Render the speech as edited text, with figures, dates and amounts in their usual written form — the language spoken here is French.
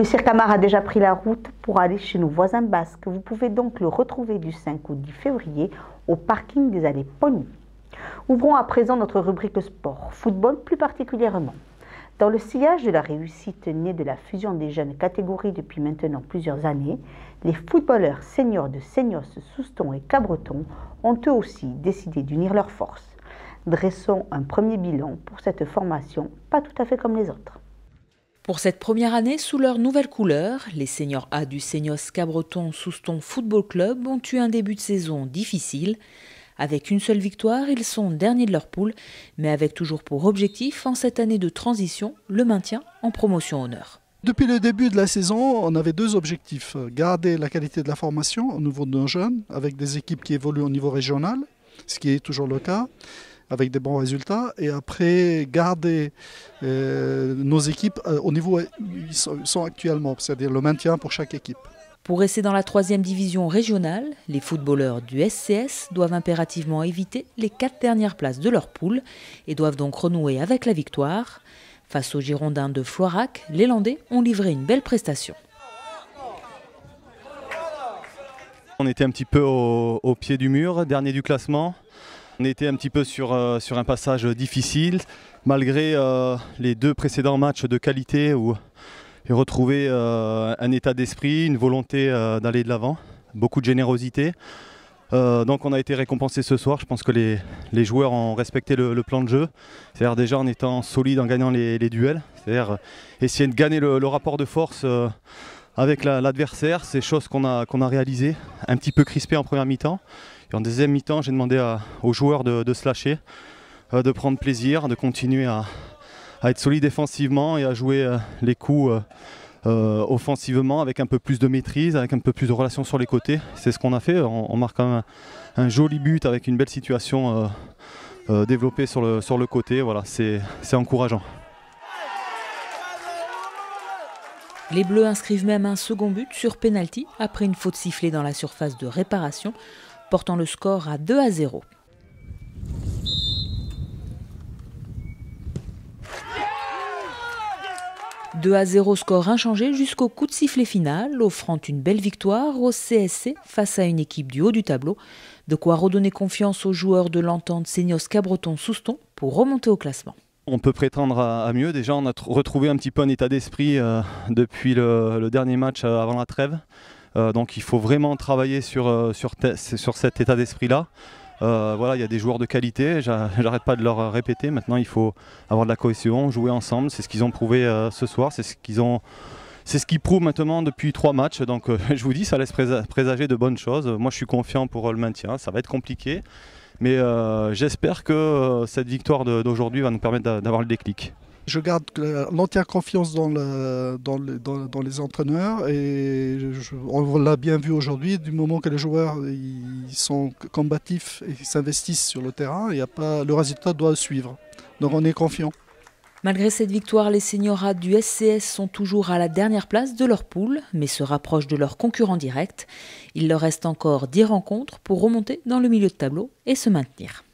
Le cirque Amar a déjà pris la route pour aller chez nos voisins basques. Vous pouvez donc le retrouver du 5 au 10 février au parking des Allées Pony. Ouvrons à présent notre rubrique sport, football plus particulièrement. Dans le sillage de la réussite née de la fusion des jeunes catégories depuis maintenant plusieurs années, les footballeurs seniors de Seignos, Souston et Cabreton ont eux aussi décidé d'unir leurs forces. Dressons un premier bilan pour cette formation, pas tout à fait comme les autres. Pour cette première année, sous leur nouvelle couleur, les seniors A du Seignos Cabreton Souston Football Club ont eu un début de saison difficile. Avec une seule victoire, ils sont derniers de leur poule, mais avec toujours pour objectif, en cette année de transition, le maintien en promotion honneur. Depuis le début de la saison, on avait deux objectifs. Garder la qualité de la formation au niveau de nos jeunes, avec des équipes qui évoluent au niveau régional, ce qui est toujours le cas, avec des bons résultats. Et après, garder nos équipes au niveau où ils sont actuellement, c'est-à-dire le maintien pour chaque équipe. Pour rester dans la 3e division régionale, les footballeurs du SCS doivent impérativement éviter les 4 dernières places de leur poule et doivent donc renouer avec la victoire. Face aux Girondins de Floirac, les Landais ont livré une belle prestation. On était un petit peu au pied du mur, dernier du classement. On était un petit peu sur un passage difficile, malgré les 2 précédents matchs de qualité où j'ai retrouvé un état d'esprit, une volonté d'aller de l'avant, beaucoup de générosité. Donc on a été récompensé ce soir. Je pense que les joueurs ont respecté le plan de jeu. C'est-à-dire déjà en étant solide, en gagnant les duels. C'est-à-dire essayer de gagner le rapport de force avec l'adversaire. C'est chose qu'on a réalisé, un petit peu crispé en première mi-temps. Et en deuxième mi-temps, j'ai demandé aux joueurs de se lâcher, de prendre plaisir, de continuer à être solide défensivement et à jouer les coups offensivement avec un peu plus de maîtrise, avec un peu plus de relation sur les côtés. C'est ce qu'on a fait. On marque quand même un joli but avec une belle situation développée sur le côté. Voilà, c'est encourageant. Les Bleus inscrivent même un second but sur pénalty après une faute sifflée dans la surface de réparation, portant le score à 2-0. « 2-0 score inchangé jusqu'au coup de sifflet final, offrant une belle victoire au CSC face à une équipe du haut du tableau. De quoi redonner confiance aux joueurs de l'entente Seignos Cabreton Souston pour remonter au classement. On peut prétendre à mieux. Déjà, on a retrouvé un petit peu un état d'esprit depuis le dernier match avant la trêve. Donc il faut vraiment travailler sur cet état d'esprit-là. Voilà, il y a des joueurs de qualité, j'arrête pas de leur répéter. Maintenant, il faut avoir de la cohésion, jouer ensemble. C'est ce qu'ils ont prouvé ce soir, c'est ce qu'ils prouvent maintenant depuis 3 matchs. Donc je vous dis, ça laisse présager de bonnes choses. Moi, je suis confiant pour le maintien. Ça va être compliqué, mais j'espère que cette victoire d'aujourd'hui va nous permettre d'avoir le déclic. Je garde l'entière confiance dans les entraîneurs et on l'a bien vu aujourd'hui, du moment que les joueurs ils sont combatifs et s'investissent sur le terrain, le résultat doit suivre. Donc on est confiant. Malgré cette victoire, les seniors A du SCS sont toujours à la dernière place de leur poule, mais se rapprochent de leurs concurrents directs. Il leur reste encore 10 rencontres pour remonter dans le milieu de tableau et se maintenir.